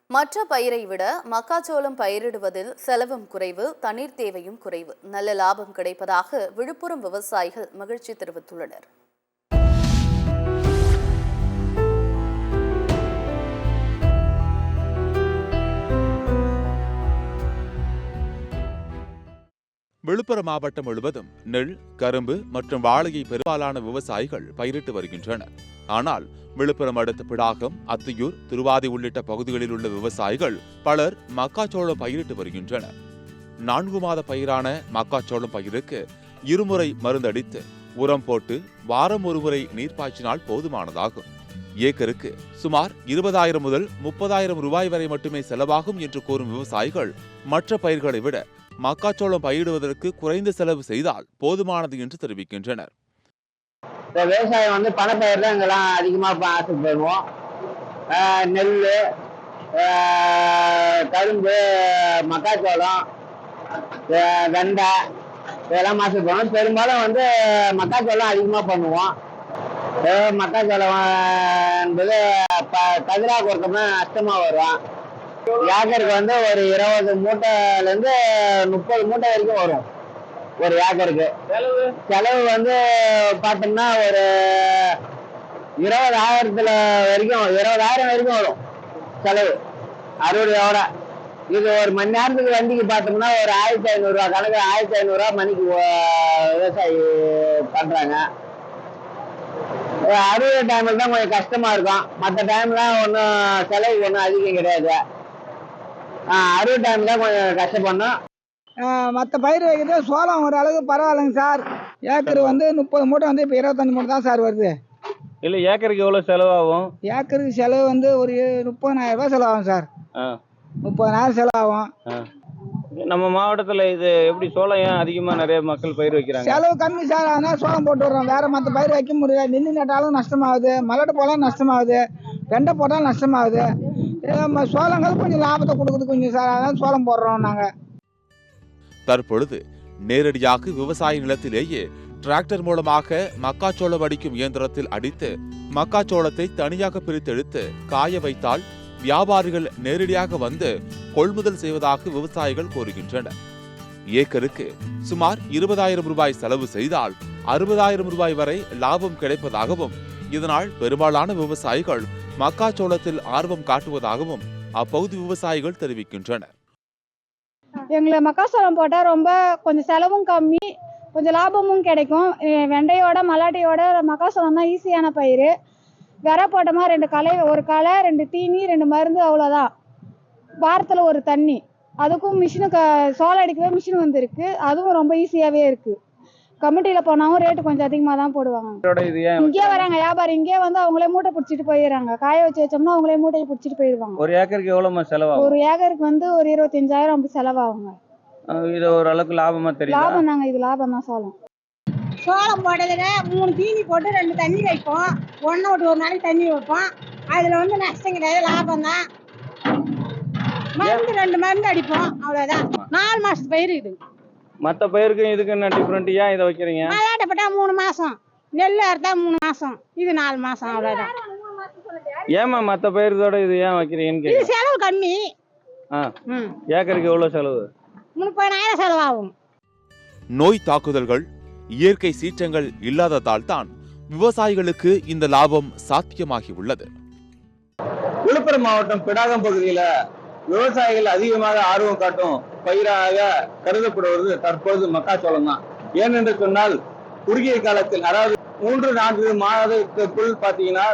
மற்ற பயிரை விட மக்காச்சோளம் பயிரிடுவதில் செலவும் குறைவு, தண்ணீர் தேவையும் குறைவு. நல்ல லாபம் கிடைப்பதாக விழுப்புரம் விவசாயிகள் மகிழ்ச்சி தெரிவித்துள்ளனர். விழுப்புரம் மாவட்டம் முழுவதும் நெல், கரும்பு மற்றும் வாழையை பெரும்பாலான விவசாயிகள் பயிரிட்டு வருகின்றனர். ஆனால் விழுப்புரம் அடுத்த பிடாகம், அத்தியூர், திருவாதி உள்ளிட்ட பகுதிகளில் உள்ள விவசாயிகள் பலர் மக்காச்சோளம் பயிரிட்டு வருகின்றனர். 4 மாத பயிரான மக்காச்சோளம் பயிருக்கு இருமுறை மருந்தடித்து உரம் போட்டு வாரம் ஒருமுறை நீர் பாய்ச்சினால் போதுமானதாகும். ஏக்கருக்கு சுமார் 20,000 முதல் 30,000 ரூபாய் வரை மட்டுமே செலவாகும் என்று கூறும் விவசாயிகள் மற்ற பயிர்களை விட மக்காச்சோளம் பயிரிடுவதற்கு குறைந்த செலவு செய்தால் போதுமானது என்று தெரிவிக்கின்றனர். விவசாயம் பணப்பயிர் தான் இங்கெல்லாம் அதிகமாக ஆசைப்படுவோம். நெல், கரும்பு, மக்காச்சோளம், வெண்டை இதெல்லாம் ஆசைப்படுவோம். பெரும்பாலும் மக்காச்சோளம் அதிகமாக பண்ணுவோம். மக்காச்சோளம் என்பது கதிராக கொடுத்தோம்னா நஷ்டமாக வரும். ஏக்கருக்கு ஒரு 20 மூட்டைலேருந்து 30 மூட்டை வரைக்கும் வரும் ஒரு ஏக்கருக்கு. செலவு பார்த்தோம்னா ஒரு 20,000 வரைக்கும் வரும் செலவு 60 இது ஒரு மணி நேரத்துக்கு வண்டிக்கு பார்த்தோம்னா ஒரு 1,500 ரூபா கணக்கு, 1,500 ரூபா மணிக்கு விவசாயி பண்றாங்க. அறுவடை டைம்ல தான் கொஞ்சம் கஷ்டமா இருக்கும். மற்ற டைம்லாம் ஒன்றும் செலவு ஒன்றும் அதிகம் கிடையாது. அறுவடை டைம் தான் கொஞ்சம் கஷ்டப்படணும். மற்ற பயிர் வைக்கிறது சோளம் ஒரு அளவுக்கு பரவாயில்லைங்க சார். ஏக்கர் 30 மூட்டை இப்போ 25 மூட்டை தான் சார் வருது. இல்லை, ஏக்கருக்கு எவ்வளோ செலவாகும்? ஏக்கருக்கு செலவு ஒரு 30,000 ரூபாய் செலவாகும் சார். 30,000 செலவாகும். நம்ம மாவட்டத்தில் இது எப்படி சோளம் ஏன் அதிகமாக நிறைய மக்கள் பயிர் வைக்கிறாங்க? செலவு கம்மி சார், அதனால சோளம் போட்டு விடுறோம். வேற மற்ற பயிர் வைக்க முடியாது. நெல் நட்டாலும் நஷ்டமாகுது, மல்லாட்டை போட்டாலும் நஷ்டமாகுது, வெண்டை போட்டாலும் நஷ்டமாகுது. சோளங்கள் கொஞ்சம் லாபத்தை கொடுக்குது கொஞ்சம் சார், அதனால சோளம் போடுறோம் நாங்கள். தற்பொழுது நேரடியாக விவசாய நிலத்திலேயே டிராக்டர் மூலமாக மக்காச்சோளம் அடிக்கும் இயந்திரத்தில் அடித்து மக்காச்சோளத்தை தனியாக பிரித்தெடுத்து காய வைத்தால் வியாபாரிகள் நேரடியாக வந்து கொள்முதல் செய்வதாக விவசாயிகள் கூறுகின்றனர். ஏக்கருக்கு சுமார் 20,000 ரூபாய் செலவு செய்தால் 60,000 ரூபாய் வரை லாபம் கிடைப்பதாகவும், இதனால் பெரும்பாலான விவசாயிகள் மக்காச்சோளத்தில் ஆர்வம் காட்டுவதாகவும் அப்பகுதி விவசாயிகள் தெரிவிக்கின்றனர். எங்களை மக்காச்சோளம் போட்டால் கொஞ்சம் செலவும் கம்மி, கொஞ்சம் லாபமும் கிடைக்கும். வெண்டையோட மல்லாட்டையோட மக்காச்சோளம் தான் ஈஸியான பயிர். விரை போட்டோமா 2 களை, ஒரு களை 2 தீனி 2 மருந்து, அவ்வளோதான். வாரத்தில் ஒரு தண்ணி. அதுக்கும் மிஷினுக்கு சோளம் அடிக்கவே மிஷின் வந்துருக்கு. அதுவும் ரொம்ப ஈஸியாகவே இருக்குது. கமிட்டியில் போனாலும் ரேட்டு கொஞ்சம் அதிகமாக தான் போடுவாங்க. இங்கே வராங்க வியாபாரி, இங்கே அவங்களே மூட்டை பிடிச்சிட்டு போயிடுறாங்க. காய வச்சோம்னா அவங்களே மூட்டையை பிடிச்சிட்டு போயிடுவாங்க. ஒரு ஏக்கருக்கு எவ்வளோ செலவாகும்? ஒரு ஏக்கருக்கு ஒரு 25,000 அப்படி செலவாகுங்க. இது ஒரு அளவுக்கு லாபமா தெரியும்? லாபம் தாங்க, இது லாபம் தான். சோளம் போட்டதுல 3 தீனி போட்டு 2 தண்ணி வைப்போம். ஒன்று விட்டு ஒரு நாளைக்கு தண்ணி வைப்போம். அதில் நஷ்டம் கிடையாது, லாபம் தான். மருந்து 2 மருந்து அடிப்போம், அவ்வளோதான். 4 மாசத்து பயிர் இது. மற்ற பயிருக்கு இதுக்கு என்ன டிஃபரெண்ட்? ஏன் இதை வைக்கிறீங்க? மல்லாட்டப்பட்டா 3 மாசம், நெல் அறுத்தா 3 மாசம், இது 4 மாசம், அவ்வளோதான். ஏமா மற்ற பயிரோட இது ஏன் வைக்கிறீங்கன்னு? இது செலவு கம்மி. ஏக்கருக்கு எவ்வளோ செலவு? 30,000 செலவாகும். நோய் தாக்குதல்கள், இயற்கை சீற்றங்கள் இல்லாததால் தான் விவசாயிகளுக்கு இந்த லாபம் சாத்தியமாகி உள்ளது. விழுப்புரம் மாவட்டம் பிடாகம் பகுதியில விவசாயிகள் அதிகமாக ஆர்வம் காட்டும் பயிராக கருதப்படுவது தற்போது மக்காச்சோளம் தான். ஏனென்று சொன்னால் குறுகிய காலத்தில், அதாவது 3-4 மாதத்துக்குள் பாத்தீங்கன்னா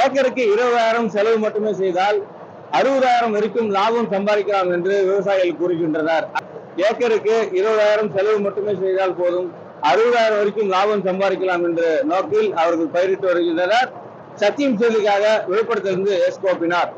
ஏக்கருக்கு 20,000 செலவு மட்டுமே செய்தால் 60,000 வரைக்கும் லாபம் சம்பாதிக்கலாம் என்று விவசாயிகள் கூறுகின்றனர். ஏக்கருக்கு 20,000 செலவு மட்டுமே செய்தால் போதும், 60,000 வரைக்கும் லாபம் சம்பாதிக்கலாம் என்ற நோக்கில் அவர்கள் பயிரிட்டு வருகின்றனர். சத்தியம் செய்திக்காக விழுப்புரத்திலிருந்து எஸ். கோபிநாத்.